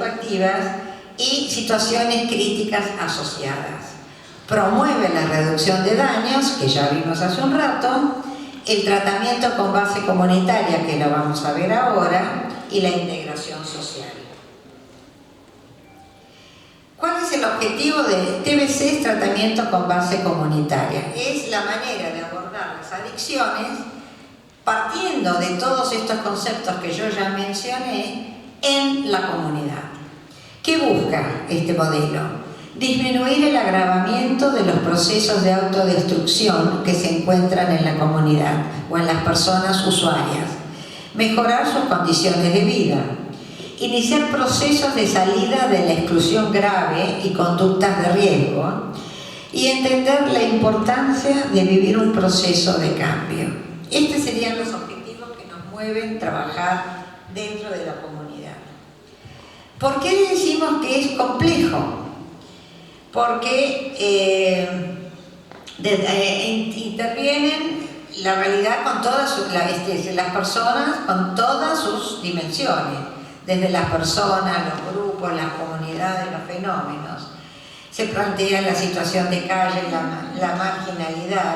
activas y situaciones críticas asociadas. Promueve la reducción de daños, que ya vimos hace un rato, el tratamiento con base comunitaria, que lo vamos a ver ahora, y la integración social. ¿Cuál es el objetivo de TBC? Tratamiento con base comunitaria. Es la manera de abordar las adicciones partiendo de todos estos conceptos que yo ya mencioné en la comunidad. ¿Qué busca este modelo? Disminuir el agravamiento de los procesos de autodestrucción que se encuentran en la comunidad o en las personas usuarias, mejorar sus condiciones de vida, iniciar procesos de salida de la exclusión grave y conductas de riesgo y entender la importancia de vivir un proceso de cambio. Estos serían los objetivos que nos mueven a trabajar dentro de la comunidad. ¿Por qué decimos que es complejo? Porque intervienen la realidad con todas las personas, con todas sus dimensiones, desde las personas, los grupos, las comunidades, los fenómenos. Se plantea la situación de calle, la marginalidad.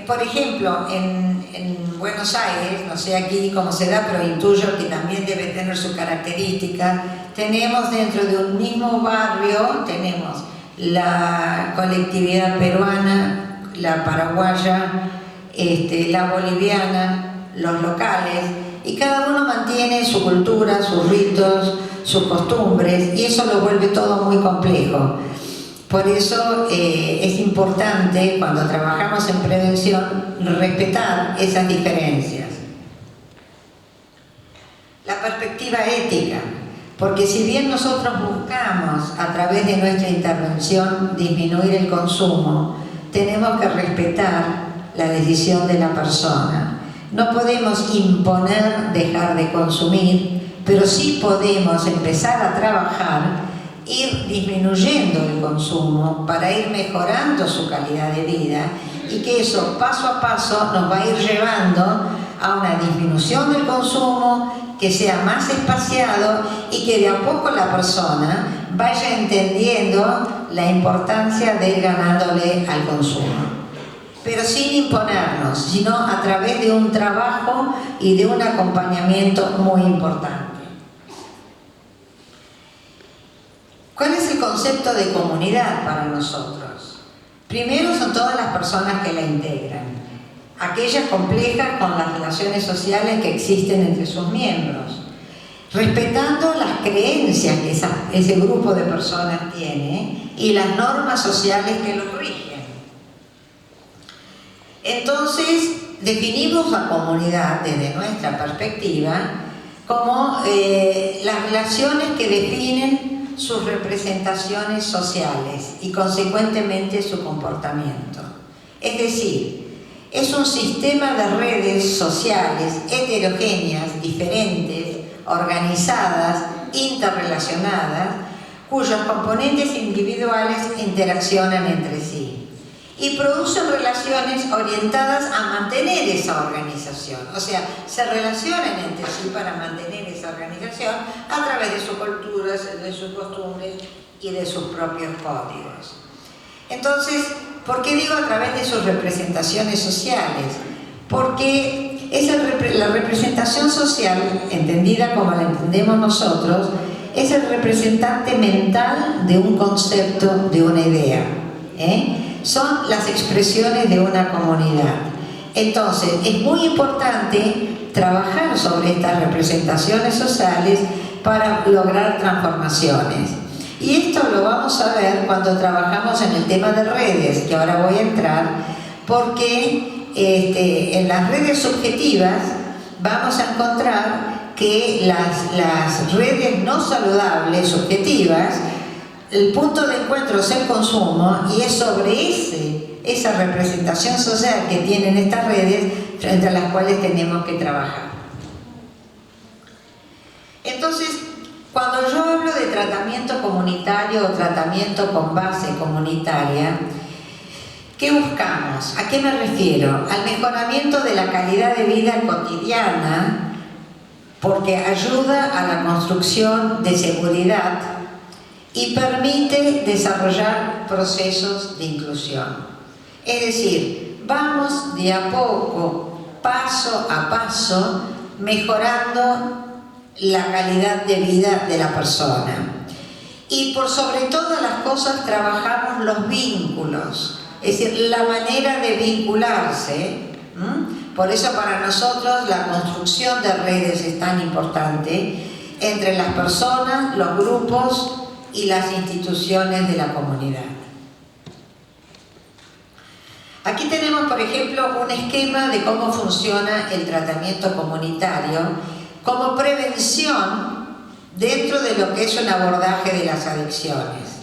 Por ejemplo, en Buenos Aires, no sé aquí cómo se da, pero intuyo que también debe tener su característica. Tenemos dentro de un mismo barrio, tenemos la colectividad peruana, la paraguaya, la boliviana, los locales, y cada uno mantiene su cultura, sus ritos, sus costumbres, y eso lo vuelve todo muy complejo. Por eso es importante, cuando trabajamos en prevención, respetar esas diferencias. La perspectiva ética, porque si bien nosotros buscamos a través de nuestra intervención disminuir el consumo, tenemos que respetar la decisión de la persona. No podemos imponer dejar de consumir, pero sí podemos empezar a trabajar, ir disminuyendo el consumo para ir mejorando su calidad de vida, y que eso paso a paso nos va a ir llevando a una disminución del consumo que sea más espaciado y que de a poco la persona vaya entendiendo la importancia de ir ganándole al consumo. Pero sin imponernos, sino a través de un trabajo y de un acompañamiento muy importante. ¿Cuál es el concepto de comunidad para nosotros? Primero son todas las personas que la integran, aquellas complejas con las relaciones sociales que existen entre sus miembros, respetando las creencias que ese grupo de personas tiene y las normas sociales que los rigen. Entonces, definimos la comunidad desde nuestra perspectiva como las relaciones que definen sus representaciones sociales y consecuentemente su comportamiento. Es decir, es un sistema de redes sociales heterogéneas, diferentes, organizadas, interrelacionadas, cuyos componentes individuales interaccionan entre sí y producen relaciones orientadas a mantener esa organización. O sea, se relacionan entre sí para mantener esa organización a través de sus culturas, de sus costumbres y de sus propios códigos. Entonces, ¿por qué digo a través de sus representaciones sociales? Porque la representación social, entendida como la entendemos nosotros, es el representante mental de un concepto, de una idea. Son las expresiones de una comunidad. Entonces, es muy importante trabajar sobre estas representaciones sociales para lograr transformaciones. Y esto lo vamos a ver cuando trabajamos en el tema de redes, que ahora voy a entrar, porque en las redes subjetivas vamos a encontrar que las redes no saludables subjetivas, el punto de encuentro es el consumo, y es sobre esa representación social que tienen estas redes frente a las cuales tenemos que trabajar. Entonces, cuando yo hablo de tratamiento comunitario o tratamiento con base comunitaria, ¿qué buscamos? ¿A qué me refiero? Al mejoramiento de la calidad de vida cotidiana porque ayuda a la construcción de seguridad y permite desarrollar procesos de inclusión. Es decir, vamos de a poco, paso a paso, mejorando la calidad de vida de la persona. Y por sobre todas las cosas trabajamos los vínculos, es decir, la manera de vincularse. Por eso para nosotros la construcción de redes es tan importante entre las personas, los grupos y las instituciones de la comunidad. Aquí tenemos, por ejemplo, un esquema de cómo funciona el tratamiento comunitario como prevención dentro de lo que es un abordaje de las adicciones.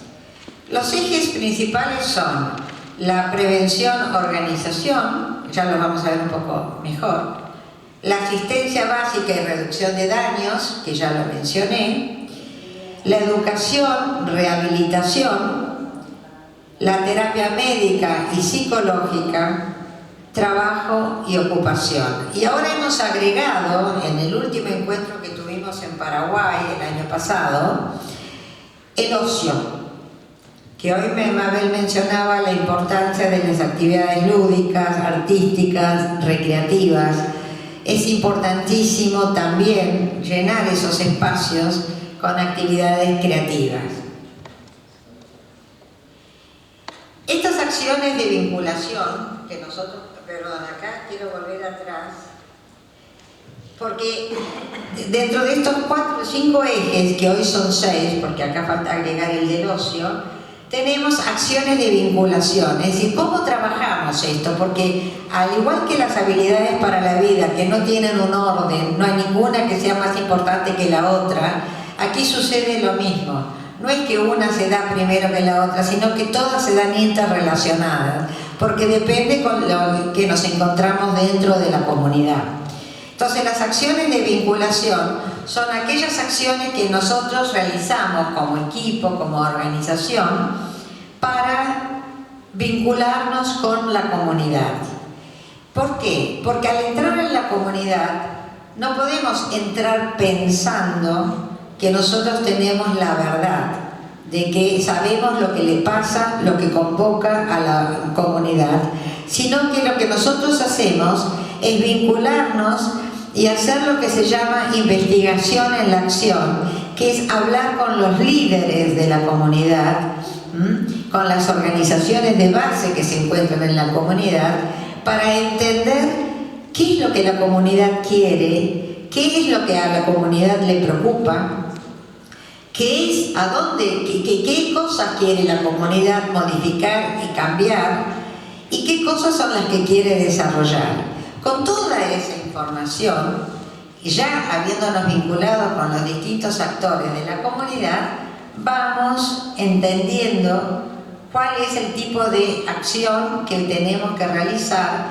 Los ejes principales son la prevención-organización, ya lo vamos a ver un poco mejor, la asistencia básica y reducción de daños, que ya lo mencioné, la educación, rehabilitación, la terapia médica y psicológica, trabajo y ocupación. Y ahora hemos agregado, en el último encuentro que tuvimos en Paraguay el año pasado, el ocio, que hoy Mabel mencionaba la importancia de las actividades lúdicas, artísticas, recreativas. Es importantísimo también llenar esos espacios con actividades creativas. Estas acciones de vinculación que nosotros, perdón, acá quiero volver atrás, porque dentro de estos 4 o 5 ejes, que hoy son 6, porque acá falta agregar el del ocio, tenemos acciones de vinculación. Es decir, ¿cómo trabajamos esto? Porque al igual que las habilidades para la vida, que no tienen un orden, no hay ninguna que sea más importante que la otra, aquí sucede lo mismo. No es que una se da primero que la otra, sino que todas se dan interrelacionadas, porque depende con lo que nos encontramos dentro de la comunidad. Entonces, las acciones de vinculación son aquellas acciones que nosotros realizamos como equipo, como organización, para vincularnos con la comunidad. ¿Por qué? Porque al entrar en la comunidad no podemos entrar pensando que nosotros tenemos la verdad, de que sabemos lo que le pasa, lo que convoca a la comunidad, sino que lo que nosotros hacemos es vincularnos y hacer lo que se llama investigación en la acción, que es hablar con los líderes de la comunidad, con las organizaciones de base que se encuentran en la comunidad, para entender qué es lo que la comunidad quiere, qué es lo que a la comunidad le preocupa, qué cosas quiere la comunidad modificar y cambiar y qué cosas son las que quiere desarrollar. Con toda esa información, ya habiéndonos vinculado con los distintos actores de la comunidad, vamos entendiendo cuál es el tipo de acción que tenemos que realizar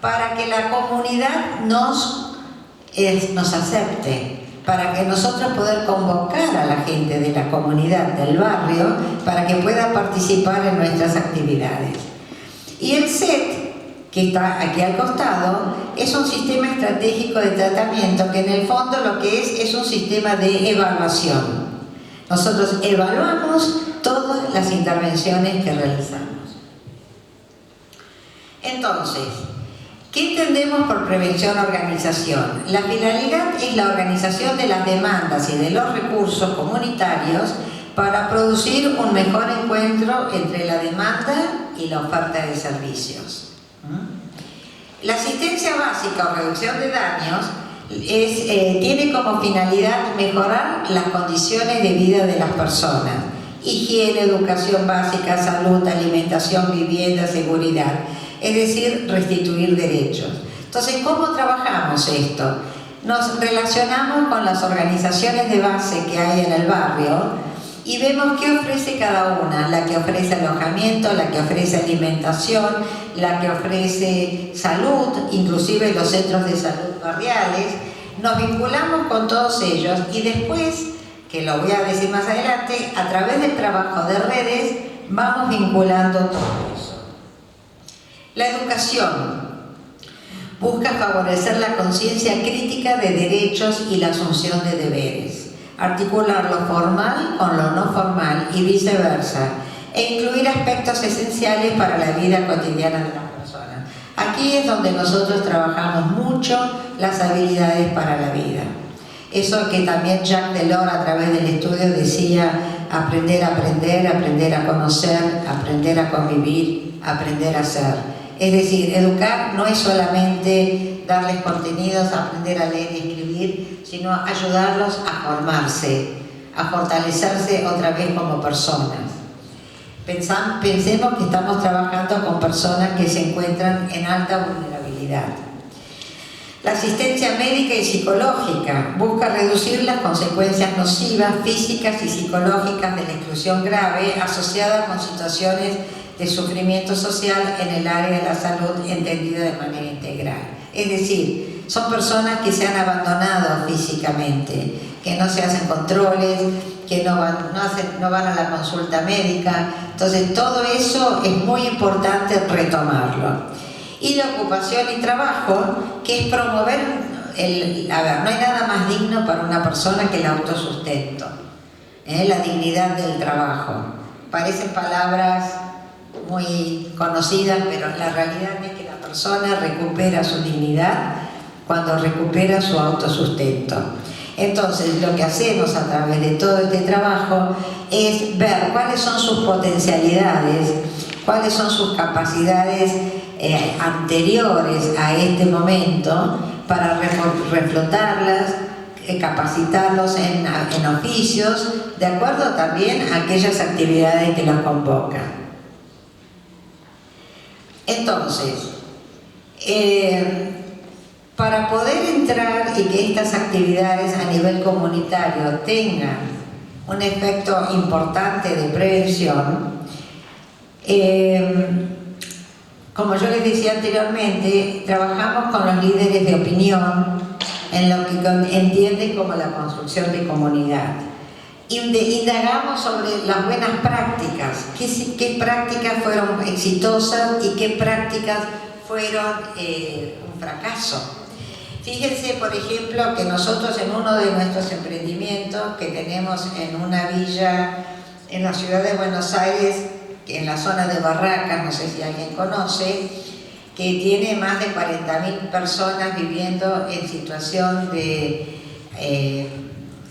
para que la comunidad nos acepte, para que nosotros poder convocar a la gente de la comunidad, del barrio, para que pueda participar en nuestras actividades. Y el SET, que está aquí al costado, es un sistema estratégico de tratamiento que en el fondo lo que es un sistema de evaluación. Nosotros evaluamos todas las intervenciones que realizamos. Entonces, ¿qué entendemos por prevención-organización? La finalidad es la organización de las demandas y de los recursos comunitarios para producir un mejor encuentro entre la demanda y la oferta de servicios. La asistencia básica o reducción de daños tiene como finalidad mejorar las condiciones de vida de las personas. Higiene, educación básica, salud, alimentación, vivienda, seguridad. Es decir, restituir derechos. Entonces, ¿cómo trabajamos esto? Nos relacionamos con las organizaciones de base que hay en el barrio y vemos qué ofrece cada una, la que ofrece alojamiento, la que ofrece alimentación, la que ofrece salud, inclusive los centros de salud barriales. Nos vinculamos con todos ellos y después, que lo voy a decir más adelante, a través del trabajo de redes vamos vinculando todo eso. La educación. Busca favorecer la conciencia crítica de derechos y la asunción de deberes, articular lo formal con lo no formal y viceversa, e incluir aspectos esenciales para la vida cotidiana de las personas. Aquí es donde nosotros trabajamos mucho las habilidades para la vida. Eso que también Jacques Delors a través del estudio decía: aprender a aprender, aprender a conocer, aprender a convivir, aprender a ser. Es decir, educar no es solamente darles contenidos, aprender a leer y escribir, sino ayudarlos a formarse, a fortalecerse otra vez como personas. Pensemos que estamos trabajando con personas que se encuentran en alta vulnerabilidad. La asistencia médica y psicológica busca reducir las consecuencias nocivas físicas y psicológicas de la exclusión grave asociada con situaciones de sufrimiento social en el área de la salud entendida de manera integral. Es decir, son personas que se han abandonado físicamente, que no se hacen controles, que no van a la consulta médica. Entonces, todo eso es muy importante retomarlo. Y la ocupación y trabajo, que es promover no hay nada más digno para una persona que el autosustento, la dignidad del trabajo. Parecen palabras muy conocidas, pero la realidad es que la persona recupera su dignidad cuando recupera su autosustento. Entonces, lo que hacemos a través de todo este trabajo es ver cuáles son sus potencialidades, cuáles son sus capacidades anteriores a este momento, para reflotarlas, capacitarlos en oficios, de acuerdo también a aquellas actividades que los convocan. Entonces, para poder entrar y que estas actividades a nivel comunitario tengan un efecto importante de prevención, como yo les decía anteriormente, trabajamos con los líderes de opinión en lo que entienden como la construcción de comunidad. Indagamos sobre las buenas prácticas, qué prácticas fueron exitosas y qué prácticas fueron un fracaso. Fíjense, por ejemplo, que nosotros en uno de nuestros emprendimientos que tenemos en una villa en la ciudad de Buenos Aires, en la zona de Barracas, no sé si alguien conoce, que tiene más de 40.000 personas viviendo en situación de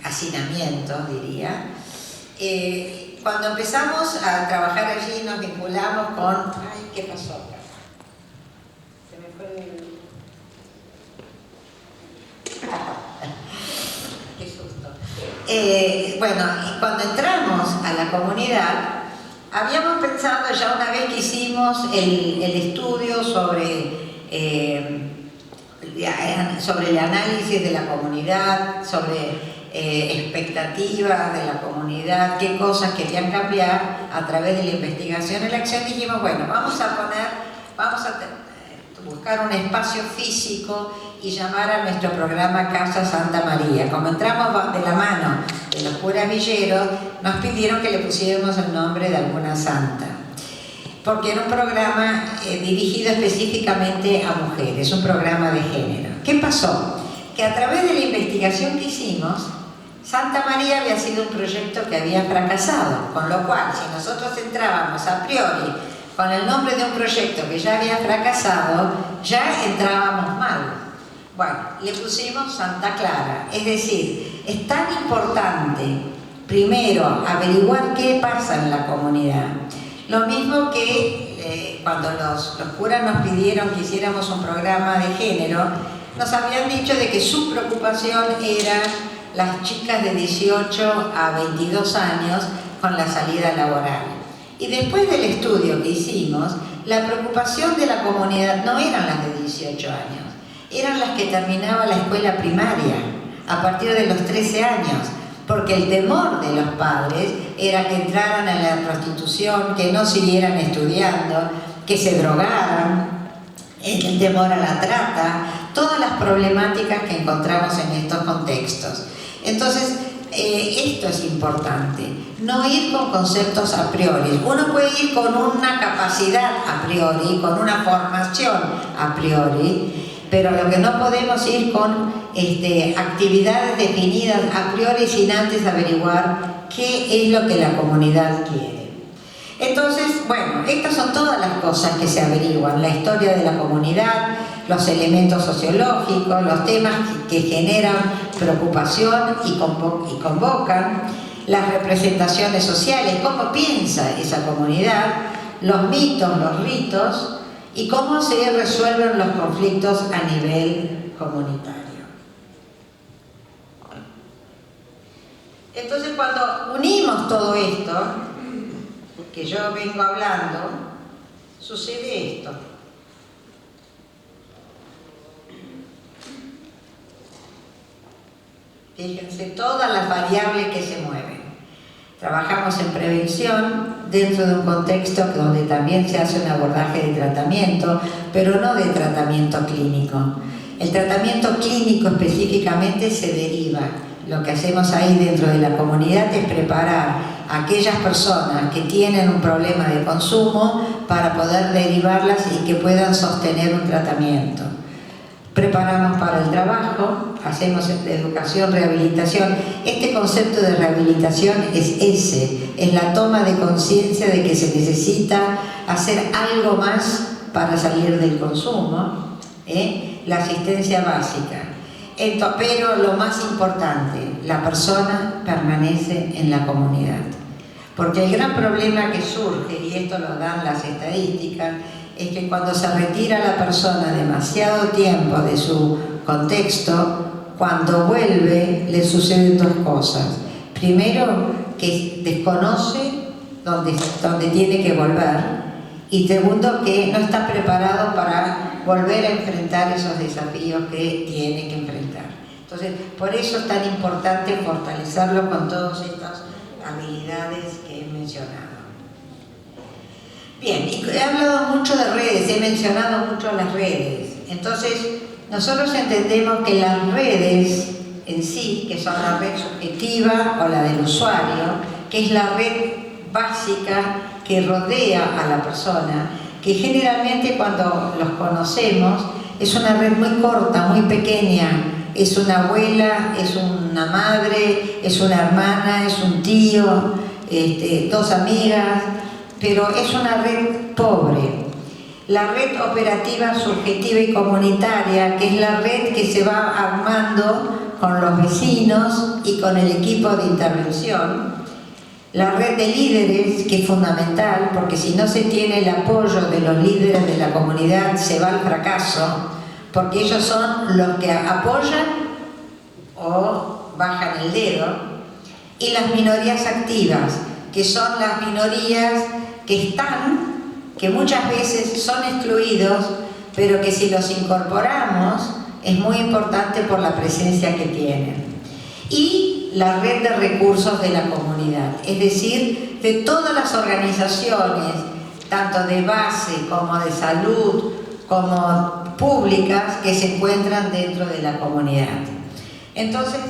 hacinamiento, diría. Cuando empezamos a trabajar allí nos vinculamos con... Ay, ¿qué pasó acá? Se me fue el... Qué susto. Bueno, cuando entramos a la comunidad, habíamos pensado ya una vez que hicimos el estudio sobre el análisis de la comunidad, sobre expectativas de la comunidad, qué cosas querían cambiar a través de la investigación y la acción, dijimos, bueno, vamos a buscar un espacio físico y llamar a nuestro programa Casa Santa María. Como entramos de la mano de los curas villeros, nos pidieron que le pusiéramos el nombre de alguna santa, porque era un programa dirigido específicamente a mujeres, un programa de género. ¿Qué pasó? Que a través de la investigación que hicimos, Santa María había sido un proyecto que había fracasado, con lo cual, si nosotros entrábamos a priori con el nombre de un proyecto que ya había fracasado, ya entrábamos mal. Bueno, le pusimos Santa Clara, es decir, es tan importante, primero, averiguar qué pasa en la comunidad. Lo mismo que cuando los curas nos pidieron que hiciéramos un programa de género, nos habían dicho de que su preocupación era las chicas de 18 a 22 años con la salida laboral. Y después del estudio que hicimos, la preocupación de la comunidad no eran las de 18 años, eran las que terminaban la escuela primaria a partir de los 13 años, porque el temor de los padres era que entraran en la prostitución, que no siguieran estudiando, que se drogaran, el temor a la trata, todas las problemáticas que encontramos en estos contextos. Entonces, esto es importante, no ir con conceptos a priori. Uno puede ir con una capacidad a priori, con una formación a priori, pero lo que no podemos ir con actividades definidas a priori sin antes averiguar qué es lo que la comunidad quiere. Entonces, bueno, estas son todas las cosas que se averiguan: la historia de la comunidad, los elementos sociológicos, los temas que generan preocupación y convocan, las representaciones sociales, cómo piensa esa comunidad, los mitos, los ritos y cómo se resuelven los conflictos a nivel comunitario. Entonces, cuando unimos todo esto que yo vengo hablando, sucede esto. Fíjense todas las variables que se mueven. Trabajamos en prevención dentro de un contexto donde también se hace un abordaje de tratamiento, pero no de tratamiento clínico. El tratamiento clínico específicamente se deriva. Lo que hacemos ahí dentro de la comunidad es preparar a aquellas personas que tienen un problema de consumo para poder derivarlas y que puedan sostener un tratamiento. Preparamos para el trabajo, hacemos educación, rehabilitación. Este concepto de rehabilitación es la toma de conciencia de que se necesita hacer algo más para salir del consumo, la asistencia básica. Pero lo más importante, la persona permanece en la comunidad. Porque el gran problema que surge, y esto lo dan las estadísticas, es que cuando se retira la persona demasiado tiempo de su contexto, cuando vuelve le suceden dos cosas. Primero, que desconoce dónde tiene que volver, y segundo, que no está preparado para volver a enfrentar esos desafíos que tiene que enfrentar. Entonces, por eso es tan importante fortalecerlo con todas estas habilidades que he mencionado. Bien, y he hablado mucho de redes, he mencionado mucho las redes. Entonces, nosotros entendemos que las redes en sí, que son la red subjetiva o la del usuario, que es la red básica que rodea a la persona, que generalmente cuando los conocemos es una red muy corta, muy pequeña. Es una abuela, es una madre, es una hermana, es un tío, dos amigas, pero es una red pobre. La red operativa, subjetiva y comunitaria, que es la red que se va armando con los vecinos y con el equipo de intervención. La red de líderes, que es fundamental, porque si no se tiene el apoyo de los líderes de la comunidad, se va al fracaso, porque ellos son los que apoyan o bajan el dedo. Y las minorías activas, que son las minorías que muchas veces son excluidos, pero que si los incorporamos es muy importante por la presencia que tienen. Y la red de recursos de la comunidad, es decir, de todas las organizaciones, tanto de base como de salud, como públicas, que se encuentran dentro de la comunidad. Entonces,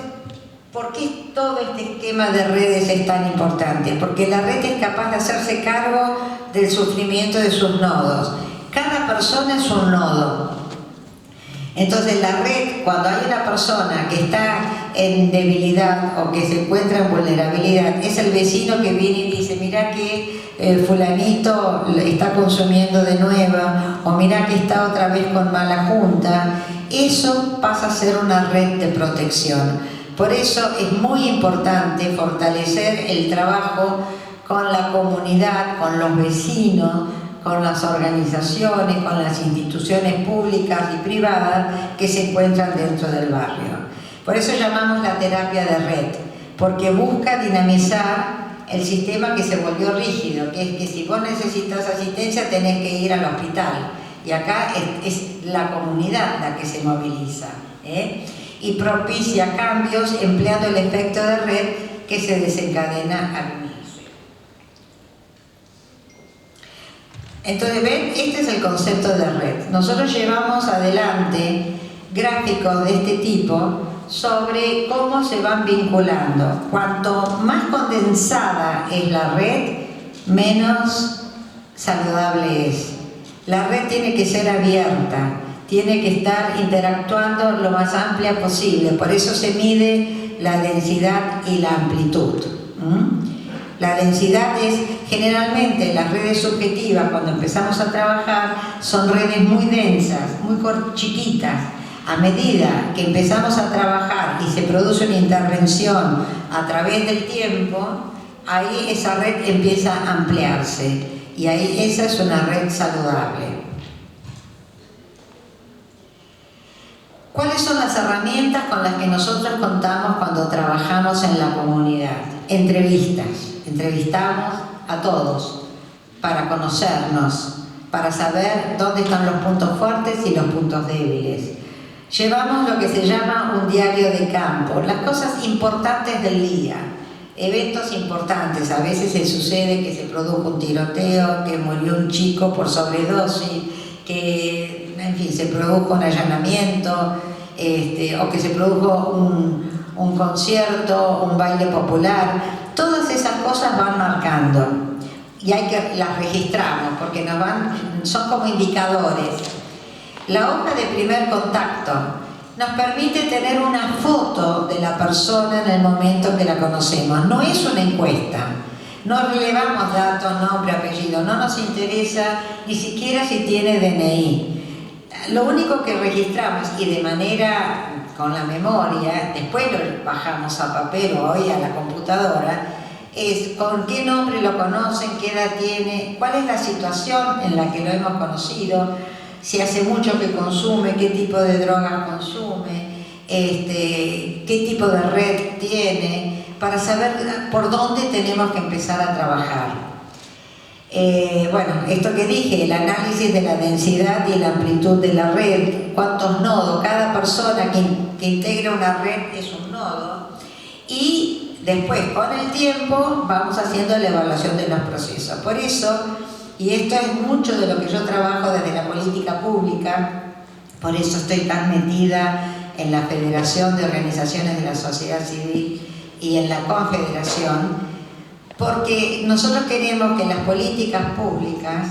¿por qué todo este esquema de redes es tan importante? Porque la red es capaz de hacerse cargo del sufrimiento de sus nodos. Cada persona es un nodo. Entonces la red, cuando hay una persona que está en debilidad o que se encuentra en vulnerabilidad, es el vecino que viene y dice: mira que fulanito está consumiendo de nuevo, o mira que está otra vez con mala junta. Eso pasa a ser una red de protección. Por eso es muy importante fortalecer el trabajo con la comunidad, con los vecinos, con las organizaciones, con las instituciones públicas y privadas que se encuentran dentro del barrio. Por eso llamamos la terapia de red, porque busca dinamizar el sistema que se volvió rígido, que es que si vos necesitas asistencia tenés que ir al hospital, y acá es la comunidad la que se moviliza, y propicia cambios empleando el efecto de red que se desencadena al unirse. Entonces, ven, este es el concepto de red. Nosotros llevamos adelante gráficos de este tipo sobre cómo se van vinculando. Cuanto más condensada es la red, menos saludable es. La red tiene que ser abierta, tiene que estar interactuando lo más amplia posible, por eso se mide la densidad y la amplitud. La densidad es, generalmente las redes subjetivas, cuando empezamos a trabajar, son redes muy densas, muy chiquitas. A medida que empezamos a trabajar y se produce una intervención a través del tiempo, ahí esa red empieza a ampliarse y ahí esa es una red saludable. ¿Cuáles son las herramientas con las que nosotros contamos cuando trabajamos en la comunidad? Entrevistas. Entrevistamos a todos para conocernos, para saber dónde están los puntos fuertes y los puntos débiles. Llevamos lo que se llama un diario de campo, las cosas importantes del día, eventos importantes. A veces se sucede que se produjo un tiroteo, que murió un chico por sobredosis, que en fin, se produjo un allanamiento, o que se produjo un concierto, un baile popular. Todas esas cosas van marcando y las registramos porque son como indicadores. La hoja de primer contacto nos permite tener una foto de la persona en el momento en que la conocemos. No es una encuesta, no relevamos datos, nombre, apellido, no nos interesa ni siquiera si tiene DNI. Lo único que registramos, y de manera con la memoria, después lo bajamos a papel o hoy a la computadora, es con qué nombre lo conocen, qué edad tiene, cuál es la situación en la que lo hemos conocido, si hace mucho que consume, qué tipo de drogas consume, qué tipo de red tiene, para saber por dónde tenemos que empezar a trabajar. Bueno, esto que dije, el análisis de la densidad y la amplitud de la red, cuántos nodos, cada persona que integra una red es un nodo, y después con el tiempo vamos haciendo la evaluación de los procesos. Por eso, y esto es mucho de lo que yo trabajo desde la política pública, por eso estoy tan metida en la Federación de Organizaciones de la Sociedad Civil y en la Confederación, porque nosotros queremos que las políticas públicas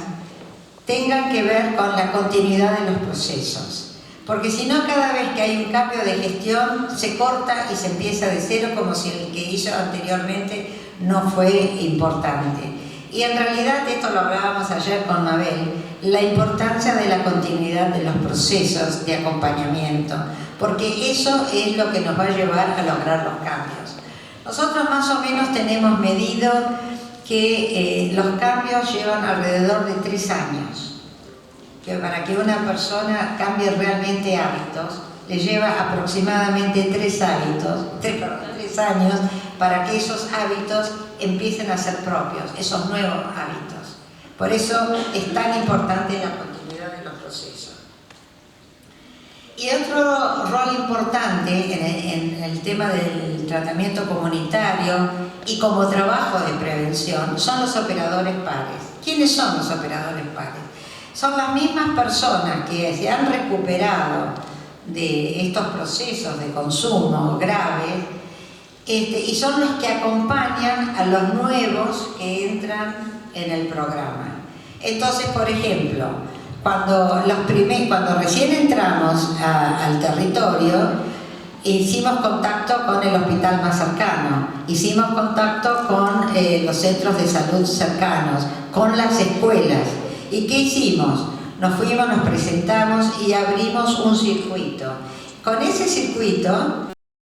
tengan que ver con la continuidad de los procesos, porque si no, cada vez que hay un cambio de gestión se corta y se empieza de cero como si el que hizo anteriormente no fue importante. Y en realidad, esto lo hablábamos ayer con Mabel, la importancia de la continuidad de los procesos de acompañamiento, porque eso es lo que nos va a llevar a lograr los cambios. Nosotros más o menos tenemos medido que los cambios llevan alrededor de 3 años. Que para que una persona cambie realmente hábitos, le lleva aproximadamente 3 años para que esos hábitos empiecen a ser propios, esos nuevos hábitos. Por eso es tan importante la continuidad de los procesos. Y otro rol importante en el tema del tratamiento comunitario y como trabajo de prevención son los operadores pares. ¿Quiénes son los operadores pares? Son las mismas personas que se han recuperado de estos procesos de consumo graves, y son los que acompañan a los nuevos que entran en el programa. Entonces, por ejemplo, cuando recién entramos al territorio, hicimos contacto con el hospital más cercano, hicimos contacto con los centros de salud cercanos, con las escuelas. ¿Y qué hicimos? Nos fuimos, nos presentamos y abrimos un circuito. Con ese circuito